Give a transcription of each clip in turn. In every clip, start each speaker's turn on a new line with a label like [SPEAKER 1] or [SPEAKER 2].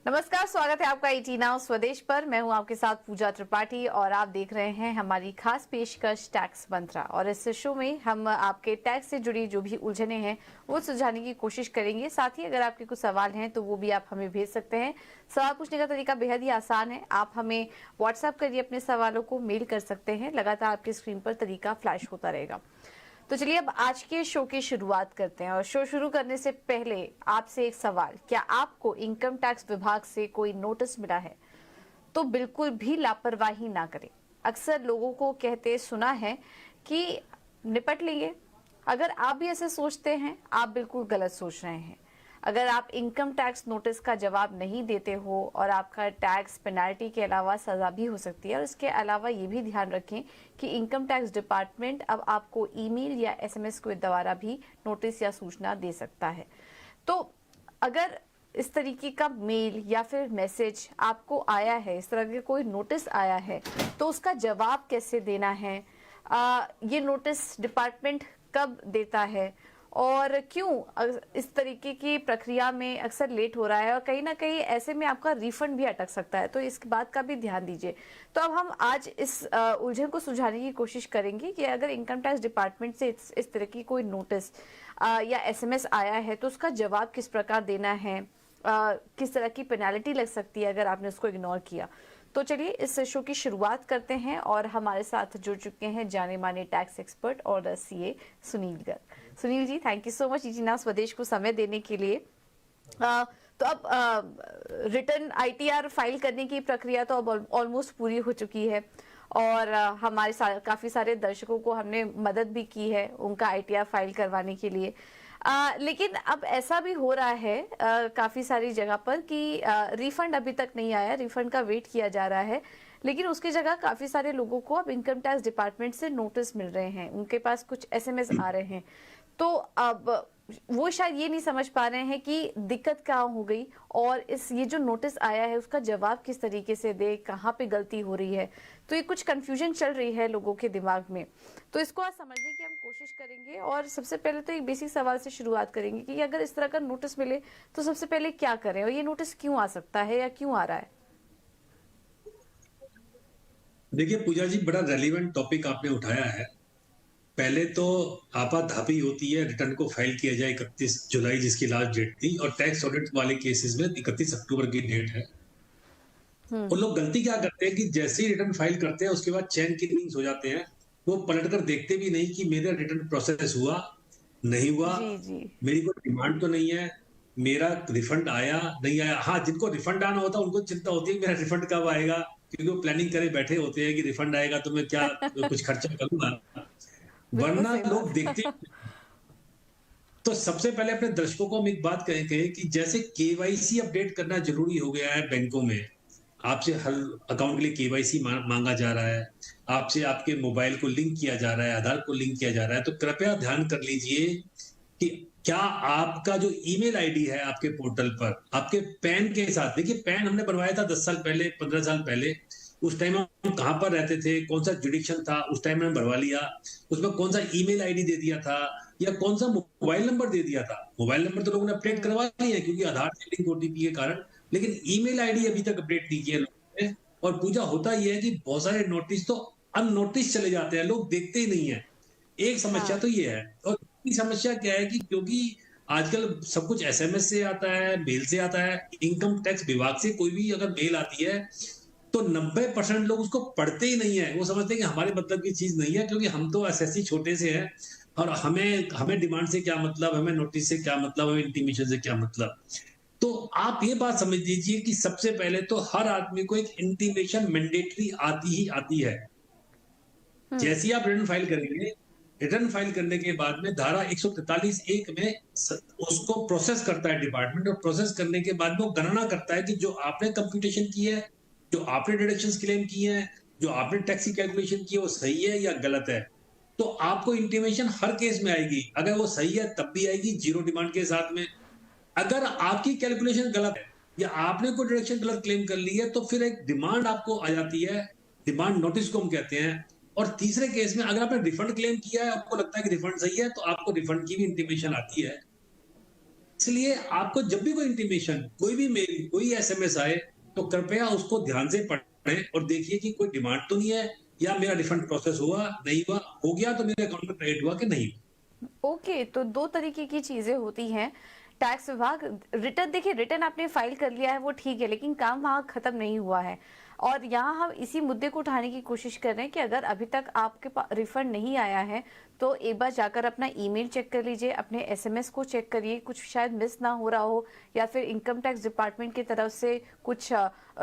[SPEAKER 1] नमस्कार, स्वागत है आपका ईटी नाउ स्वदेश पर। मैं हूं आपके साथ पूजा त्रिपाठी और आप देख रहे हैं हमारी खास पेशकश टैक्स मंत्रा। और इस शो में हम आपके टैक्स से जुड़ी जो भी उलझने हैं वो सुलझाने की कोशिश करेंगे। साथ ही अगर आपके कुछ सवाल हैं तो वो भी आप हमें भेज सकते हैं। सवाल पूछने का तरीका बेहद ही आसान है। आप हमें व्हाट्सएप करिए अपने सवालों को, मेल कर सकते हैं। लगातार आपकी स्क्रीन पर तरीका फ्लैश होता रहेगा। तो चलिए अब आज के शो की शुरुआत करते हैं। और शो शुरू करने से पहले आपसे एक सवाल, क्या आपको इनकम टैक्स विभाग से कोई नोटिस मिला है? तो बिल्कुल भी लापरवाही ना करें। अक्सर लोगों को कहते सुना है कि निपट लेंगे। अगर आप भी ऐसे सोचते हैं, आप बिल्कुल गलत सोच रहे हैं। अगर आप इनकम टैक्स नोटिस का जवाब नहीं देते हो और आपका टैक्स पेनल्टी के अलावा सजा भी हो सकती है। और इसके अलावा ये भी ध्यान रखें कि इनकम टैक्स डिपार्टमेंट अब आपको ईमेल या एसएमएस के द्वारा भी नोटिस या सूचना दे सकता है। तो अगर इस तरीके का मेल या फिर मैसेज आपको आया है, इस तरह के कोई नोटिस आया है, तो उसका जवाब कैसे देना है? ये नोटिस डिपार्टमेंट कब देता है और क्यों इस तरीके की प्रक्रिया में अक्सर लेट हो रहा है? और कहीं ना कहीं ऐसे में आपका रिफंड भी अटक सकता है, तो इस बात का भी ध्यान दीजिए। तो अब हम आज इस उलझन को सुलझाने की कोशिश करेंगे कि अगर इनकम टैक्स डिपार्टमेंट से इस तरह की कोई नोटिस या एसएमएस आया है तो उसका जवाब किस प्रकार देना है, किस तरह की पेनाल्टी लग सकती है अगर आपने उसको इग्नोर किया। तो चलिए इस शो की शुरुआत करते हैं और हमारे साथ जुड़ चुके हैं जाने माने टैक्स एक्सपर्ट और CA Sunil Garg. Sunil ji, thank you so much ET Now Swadesh को समय देने के लिए। तो अब रिटर्न आईटीआर फाइल करने की प्रक्रिया तो अब ऑलमोस्ट पूरी हो चुकी है और हमारे काफी सारे दर्शकों को हमने मदद भी की है उनका आईटीआर फाइल करवाने के लिए। लेकिन अब ऐसा भी हो रहा है काफी सारी जगह पर कि रिफंड अभी तक नहीं आया, रिफंड का वेट किया जा रहा है। लेकिन उसकी जगह काफी सारे लोगों को अब इनकम टैक्स डिपार्टमेंट से नोटिस मिल रहे हैं, उनके पास कुछ एसएमएस आ रहे हैं। तो अब वो शायद ये नहीं समझ पा रहे हैं कि दिक्कत क्या हो गई और ये जो नोटिस आया है उसका जवाब किस तरीके से दे, कहाँ पे गलती हो रही है। तो ये कुछ कंफ्यूजन चल रही है लोगों के दिमाग में। तो इसको आज समझने की हम कोशिश करेंगे और सबसे पहले तो एक बेसिक सवाल से शुरुआत करेंगे कि अगर इस तरह का नोटिस मिले तो सबसे पहले क्या करें और ये नोटिस क्यों आ सकता है या क्यों आ रहा है?
[SPEAKER 2] देखिए पूजा जी, बड़ा रेलिवेंट टॉपिक आपने उठाया है। पहले तो आपाधापी होती है रिटर्न को फाइल किया जाए 31 जुलाई जिसकी लास्ट डेट थी, और टैक्स ऑडिट वाले केसेस में 31 अक्टूबर की डेट है।
[SPEAKER 1] हम्म।
[SPEAKER 2] उन लोग गलती क्या करते हैं कि जैसे ही रिटर्न फाइल करते हैं उसके बाद चैन किलिंग्स हो जाते हैं। वो पलट कर देखते भी नहीं कि मेरा रिटर्न प्रोसेस हुआ नहीं हुआ,
[SPEAKER 1] जी जी।
[SPEAKER 2] मेरी कोई डिमांड तो नहीं है, मेरा रिफंड आया नहीं आया। हाँ, जिनको रिफंड आना होता है उनको चिंता होती है कि मेरा रिफंड कब आएगा, क्योंकि वो प्लानिंग करे बैठे होते हैं कि रिफंड आएगा तो मैं क्या कुछ खर्चा करूंगा।
[SPEAKER 1] बिल्कुल
[SPEAKER 2] वरना
[SPEAKER 1] सही
[SPEAKER 2] लोग
[SPEAKER 1] बात
[SPEAKER 2] देखते। तो सबसे पहले अपने दर्शकों को हम एक बात कहें कि जैसे केवाईसी अपडेट करना जरूरी हो गया है बैंकों में। आपसे हर अकाउंट के लिए केवाईसी मांगा जा रहा है, आपसे आपके मोबाइल को लिंक किया जा रहा है, आधार को लिंक किया जा रहा है। तो कृपया ध्यान कर लीजिए कि क्या आपका जो ईमेल आईडी है आपके पोर्टल पर आपके पैन के साथ, देखिए पैन हमने बनवाया था 10 साल पहले, 15 साल पहले। उस टाइम हम कहाँ पर रहते थे, कौन सा जुडिक्शन था, उस टाइम में भरवा लिया। उसमें कौन सा ईमेल आईडी दे दिया था या कौन सा मोबाइल नंबर दे दिया था। मोबाइल नंबर तो लोगों ने अपडेट
[SPEAKER 1] हम्म।
[SPEAKER 2] करवा लिया है क्योंकि आधार से लिंक ओटीपी के कारण, लेकिन ईमेल आईडी अभी तक अपडेट नहीं किया लोगों ने। और पूजा होता यह है कि बहुत सारे नोटिस तो अननोटिस चले जाते हैं, लोग देखते ही नहीं है। एक समस्या
[SPEAKER 1] हाँ।
[SPEAKER 2] तो ये है। और दूसरी समस्या क्या है कि क्योंकि आजकल सब कुछ एसएमएस से आता है, मेल से आता है। इनकम टैक्स विभाग से कोई भी अगर मेल आती है तो 90% लोग उसको पढ़ते ही नहीं है। वो समझते हैं कि हमारे मतलब की चीज नहीं है, क्योंकि हम तो एसएससी छोटे से हैं और हमें हमें डिमांड से क्या मतलब, हमें नोटिस से क्या मतलब, हमें इंटीमेशन से क्या मतलब। तो आप ये बात समझ लीजिए कि सबसे पहले तो हर आदमी को एक इंटीमेशन मैंडेटरी आती ही आती है।
[SPEAKER 1] हम्म।
[SPEAKER 2] जैसे ही आप रिटर्न फाइल करेंगे, रिटर्न फाइल करने के बाद में धारा 143(1) में उसको प्रोसेस करता है डिपार्टमेंट, और प्रोसेस करने के बाद में वो गणना करता है कि जो आपने कंप्यूटेशन की है, जो आपने डिडक्शंस क्लेम की है, जो आपने टैक्स की कैलकुलेशन की है, वो सही है या गलत है। तो आपको इंटीमेशन हर केस में आएगी। अगर वो सही है तब भी आएगी जीरो डिमांड के साथ में। अगर आपकी कैलकुलेशन गलत है या आपने कोई डिडक्शन गलत क्लेम कर ली है तो फिर एक डिमांड आपको आ जाती है, डिमांड नोटिस को हम कहते हैं। और तीसरे केस में अगर आपने रिफंड क्लेम किया है, आपको लगता है कि रिफंड सही है, तो आपको रिफंड की भी इंटीमेशन आती है। इसलिए आपको जब भी कोई इंटीमेशन, कोई भी मेल, कोई एसएमएस आए, तो कृपया उसको ध्यान से पढ़ें और देखिए कि कोई डिमांड तो नहीं है, या मेरा रिफंड प्रोसेस हुआ, नहीं हुआ, हो गया तो मेरे अकाउंट में क्रेडिट हुआ कि नहीं।
[SPEAKER 1] ओके, तो दो तरीके की चीजें होती हैं। टैक्स विभाग रिटर्न, देखिए रिटर्न आपने फाइल कर लिया है वो ठीक है, लेकिन काम वहां खत्म नहीं हुआ है। और यहाँ हम इसी मुद्दे को उठाने की कोशिश कर रहे हैं कि अगर अभी तक आपके पास रिफंड नहीं आया है तो एक बार जाकर अपना ईमेल चेक कर लीजिए, अपने एसएमएस को चेक करिए, कुछ शायद मिस ना हो रहा हो, या फिर इनकम टैक्स डिपार्टमेंट की तरफ से कुछ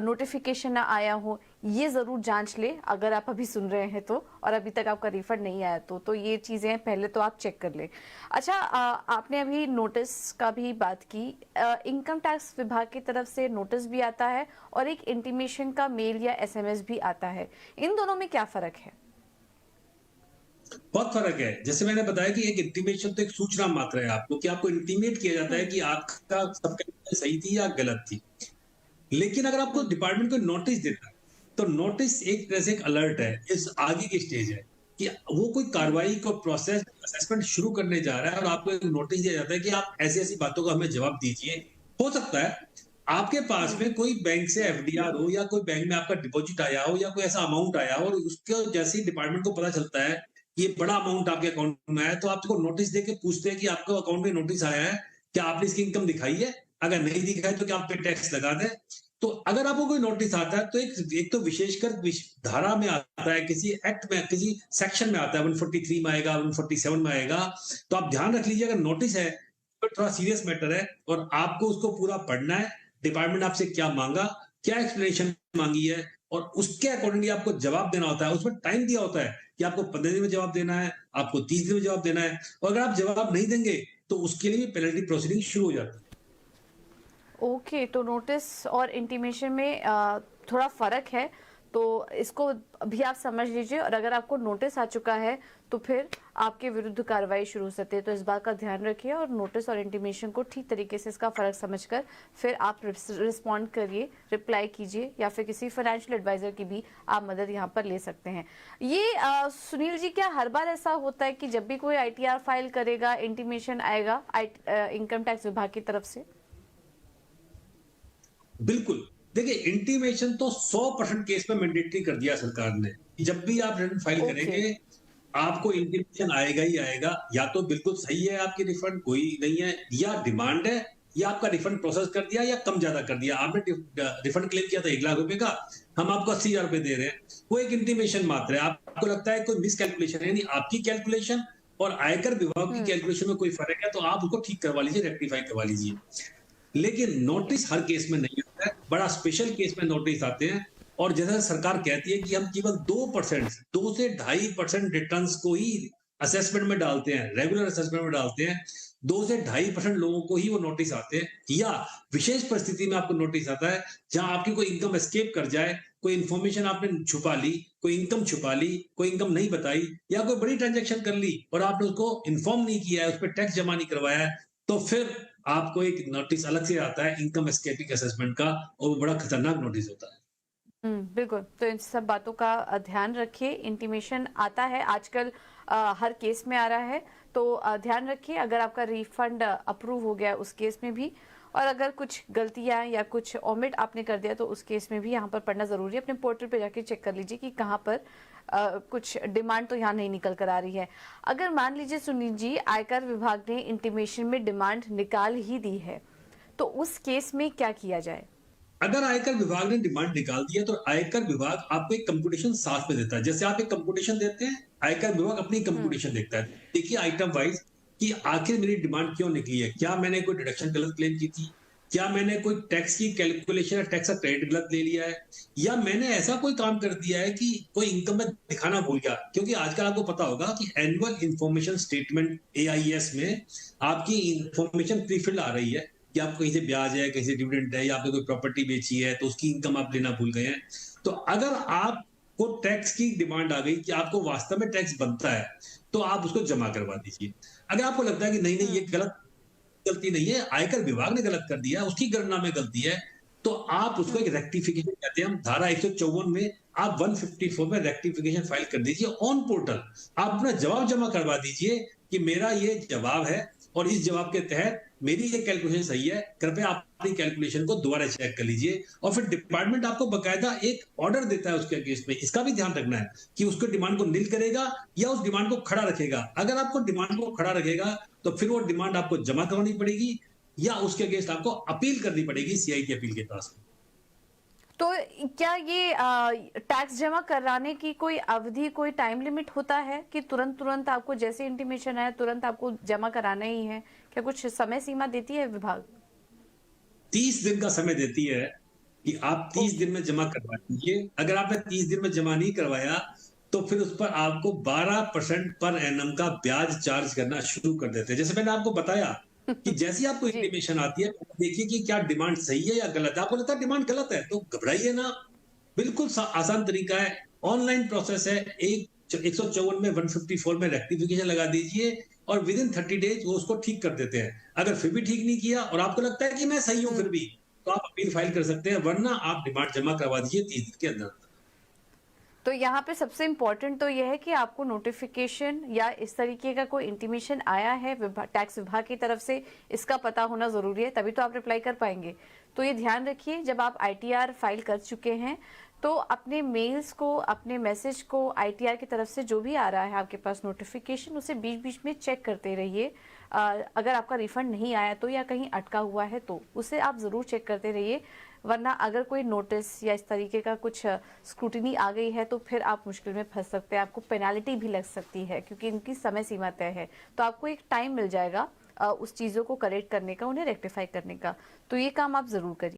[SPEAKER 1] नोटिफिकेशन ना आया हो, ये जरूर जांच ले अगर आप अभी सुन रहे हैं तो, और अभी तक आपका रिफंड नहीं आया तो ये चीजें पहले तो आप चेक कर ले। अच्छा, आपने अभी नोटिस का भी बात की। इनकम टैक्स विभाग की तरफ से नोटिस भी आता है और एक इंटीमेशन का मेल या एसएमएस भी आता है, इन दोनों में क्या फर्क है?
[SPEAKER 2] बहुत फर्क है। जैसे मैंने बताया कि एक इंटीमेशन तो एक सूचना मात्र है आपको, कि आपको इंटीमेट किया जाता है
[SPEAKER 1] हम्म।
[SPEAKER 2] कि आपका सब सही थी या गलत थी। लेकिन अगर आपको
[SPEAKER 1] हम्म।
[SPEAKER 2] डिपार्टमेंट को नोटिस देता है, तो नोटिस एक तरह से एक अलर्ट है, इस आगे की स्टेज है कि वो कोई
[SPEAKER 1] हम्म।
[SPEAKER 2] कार्रवाई को प्रोसेस असेसमेंट शुरू करने जा रहा है, और आपको एक नोटिस दिया जाता है कि आप ऐसी ऐसी बातों का हमें जवाब दीजिए। हो सकता है आपके पास
[SPEAKER 1] हम्म।
[SPEAKER 2] में कोई बैंक से एफडीआर हो, या कोई बैंक में आपका डिपॉजिट आया हो, या कोई ऐसा अमाउंट आया हो, और उसके जैसे ही डिपार्टमेंट को पता चलता है ये बड़ा अमाउंट आपके अकाउंट में आया है, तो आपको नोटिस देके पूछते हैं कि आपको अकाउंट में नोटिस आया है, क्या आपने इसकी इनकम दिखाई है? अगर नहीं दिखाई तो क्या आप पे टैक्स लगा दें? तो अगर आपको कोई नोटिस आता है, तो एक तो विशेषकर धारा में आता है, किसी एक्ट में, किसी सेक्शन में आता है, 143 में आएगा, 147 में आएगा। तो आप ध्यान रख लीजिए, अगर नोटिस है तो थोड़ा सीरियस मैटर है, और आपको उसको पूरा पढ़ना है। डिपार्टमेंट आपसे क्या मांगा, क्या एक्सप्लेनेशन मांगी है, और उसके अकॉर्डिंगली आपको जवाब देना होता है। उसमें टाइम दिया होता है कि आपको 15 दिन में जवाब देना है, आपको 30 दिन में जवाब देना है, और अगर आप जवाब नहीं देंगे तो उसके लिए पेनल्टी प्रोसीडिंग शुरू हो जाती है।
[SPEAKER 1] ओके, तो नोटिस और इंटीमेशन में थोड़ा फर्क है, तो इसको भी आप समझ लीजिए। और अगर आपको नोटिस आ चुका है तो फिर आपके विरुद्ध कार्रवाई शुरू हो सकती है, तो इस बात का ध्यान रखिए और नोटिस और इंटीमेशन को ठीक तरीके से इसका फर्क समझकर फिर आप रिस्पॉन्ड करिए, रिप्लाई कीजिए, या फिर किसी फाइनेंशियल एडवाइजर की भी आप मदद यहाँ पर ले सकते हैं। ये सुनील जी, क्या हर बार ऐसा होता है कि जब भी कोई आईटीआर फाइल करेगा इंटीमेशन आएगा इनकम टैक्स विभाग की तरफ से?
[SPEAKER 2] बिल्कुल। देखिए, इंटीमेशन तो 100% केस में मैंडेटरी कर दिया सरकार ने। जब भी आप रिटर्न फाइल
[SPEAKER 1] ओके।
[SPEAKER 2] करेंगे, आपको इंटीमेशन आएगा ही आएगा। या तो बिल्कुल सही है आपकी रिफंड, कोई नहीं है, या डिमांड है, या आपका रिफंड प्रोसेस कर दिया या कम ज्यादा कर दिया। आपने रिफंड क्लेम किया था 1 लाख रुपए का, हम आपको 80,000 रुपए दे रहे हैं। वो एक इंटीमेशन मात्र है। आपको लगता है कोई मिसकैलकुलेशन है, यानी आपकी कैलकुलेशन और आयकर विभाग की
[SPEAKER 1] हम्म।
[SPEAKER 2] कैलकुलेशन में कोई फर्क है, तो आप उसको ठीक करवा लीजिए, रेक्टिफाई करवा लीजिए। लेकिन
[SPEAKER 1] ठीक है।
[SPEAKER 2] नोटिस हर केस में नहीं आता है, बड़ा स्पेशल केस में नोटिस आते हैं। और जैसा सरकार कहती है कि हम केवल 2%, 2 से 2.5% रिटर्न्स को ही असेसमेंट में डालते हैं, रेगुलर असेसमेंट में डालते हैं। 2 से 2.5% लोगों को ही वो नोटिस आते हैं, या विशेष परिस्थिति में आपको नोटिस आता है जहां आपकी कोई इनकम एस्केप कर जाए, कोई इंफॉर्मेशन आपने छुपा ली, कोई इनकम छुपा ली, कोई इनकम नहीं बताई, या कोई बड़ी ट्रांजैक्शन कर ली और आपने उसको इन्फॉर्म नहीं किया है, उस पर टैक्स जमा नहीं करवाया है, तो फिर आपको एक नोटिस अलग से आता है इनकम एस्केपिंग असेसमेंट का, और वो बड़ा खतरनाक नोटिस होता है।
[SPEAKER 1] बिल्कुल, तो इन सब बातों का ध्यान रखिए। इंटीमेशन आता है आजकल, हर केस में आ रहा है, तो ध्यान रखिए। अगर आपका रिफंड अप्रूव हो गया उस केस में भी, और अगर कुछ गलतियां या कुछ ओमिट आपने कर दिया तो उस केस में भी यहाँ पर पढ़ना जरूरी है। अपने पोर्टल पे जाके चेक कर लीजिए कि कहाँ पर कुछ डिमांड तो यहाँ नहीं निकल कर आ रही है। अगर मान लीजिए सुनील जी, आयकर विभाग ने इंटीमेशन में डिमांड निकाल ही दी है, तो उस केस में क्या किया जाए?
[SPEAKER 2] अगर आयकर विभाग ने डिमांड निकाल दिया, तो आयकर विभाग आपको एक कंप्यूटेशन साथ में देता है। जैसे आप एक कंप्यूटेशन देते हैं, आयकर विभाग अपनी
[SPEAKER 1] हम्म।
[SPEAKER 2] कंप्यूटेशन देखता है। देखिए आइटम वाइज कि आखिर मेरी डिमांड क्यों निकली है, क्या मैंने कोई डिडक्शन गलत क्लेम की थी, क्या मैंने कोई टैक्स की कैलकुलेशन या टैक्स का क्रेडिट गलत ले लिया है, या मैंने ऐसा कोई काम कर दिया है कि कोई इनकम में दिखाना भूल गया। क्योंकि आजकल आपको पता होगा कि एनुअल इंफॉर्मेशन स्टेटमेंट एआईएस में आपकी इंफॉर्मेशन प्रीफिल आ रही है कि आपको कहीं से ब्याज है, कहीं से डिविडेंड है, या आपने कोई प्रॉपर्टी बेची है तो उसकी इनकम आप लेना भूल गए हैं। तो अगर आपको टैक्स की डिमांड आ गई कि आपको वास्तव में टैक्स बनता है, तो आप उसको जमा करवा दीजिए। अगर आपको लगता है कि नहीं नहीं, ये
[SPEAKER 1] हम्म।
[SPEAKER 2] गलती नहीं है, आयकर विभाग ने गलत कर दिया, उसकी गणना में गलती है, तो आप उसको एक
[SPEAKER 1] हम्म।
[SPEAKER 2] रेक्टिफिकेशन कहते हैं हम, धारा 154 में आप 154 में रेक्टिफिकेशन फाइल कर दीजिए ऑन पोर्टल। आप अपना जवाब जमा करवा दीजिए कि मेरा ये जवाब है, और इस जवाब के तहत मेरी ये कैलकुलेशन सही है, कृपया आप अपनी कैलकुलेशन को दोबारा चेक कर लीजिए। और फिर डिपार्टमेंट आपको बकायदा एक ऑर्डर देता है उसके अगेंस्ट में। इसका भी ध्यान रखना है कि उसको डिमांड को नील करेगा या उस डिमांड को खड़ा रखेगा। अगर आपको डिमांड को खड़ा रखेगा तो फिर वो डिमांड आपको जमा करवानी पड़ेगी या उसके अगेंस्ट आपको अपील करनी पड़ेगी सीआई की अपील के पास।
[SPEAKER 1] तो क्या ये टैक्स जमा कराने की कोई अवधि, कोई टाइम लिमिट होता है कि तुरंत तुरंत आपको जैसे इंटीमेशन आया तुरंत आपको जमा कराना ही है? क्या कुछ समय सीमा देती है विभाग?
[SPEAKER 2] 30 दिन का समय देती है कि आप 30 दिन में जमा करवा दीजिए। अगर आपने 30 दिन में जमा नहीं करवाया तो फिर उस पर आपको 12% पर एनम का ब्याज चार्ज करना शुरू कर देते हैं। जैसे मैंने आपको बताया कि जैसे ही आपको
[SPEAKER 1] जी।
[SPEAKER 2] इंटीमेशन आती है, देखिए कि क्या डिमांड सही है या गलत है। आपको लगता है डिमांड गलत है तो घबराइए ना, बिल्कुल आसान तरीका है, ऑनलाइन प्रोसेस है। 154 में 154 में रेक्टिफिकेशन लगा दीजिए और विद इन 30 डेज वो उसको ठीक कर देते हैं। अगर फिर भी ठीक नहीं किया और आपको लगता है कि मैं सही हूं फिर भी, तो आप अपील फाइल कर सकते हैं, वरना आप डिमांड जमा करवा दीजिए 30 दिन के अंदर।
[SPEAKER 1] तो यहाँ पे सबसे इम्पोर्टेंट तो यह है कि आपको नोटिफिकेशन या इस तरीके का कोई इंटीमेशन आया है टैक्स विभाग की तरफ से, इसका पता होना जरूरी है, तभी तो आप रिप्लाई कर पाएंगे। तो ये ध्यान रखिए, जब आप आईटीआर फाइल कर चुके हैं तो अपने मेल्स को, अपने मैसेज को, आईटीआर की तरफ से जो भी आ रहा है आपके पास नोटिफिकेशन, उसे बीच बीच में चेक करते रहिए। अगर आपका रिफंड नहीं आया तो या कहीं अटका हुआ है तो उसे आप ज़रूर चेक करते रहिए, वरना अगर कोई नोटिस या इस तरीके का कुछ स्क्रूटिनी आ गई है तो फिर आप मुश्किल में फंस सकते हैं, आपको पेनाल्टी भी लग सकती है क्योंकि इनकी समय सीमा तय है। तो आपको एक टाइम मिल जाएगा उस चीज़ों को करेक्ट करने का, उन्हें रेक्टिफाई करने का। तो ये काम आप ज़रूर करिए।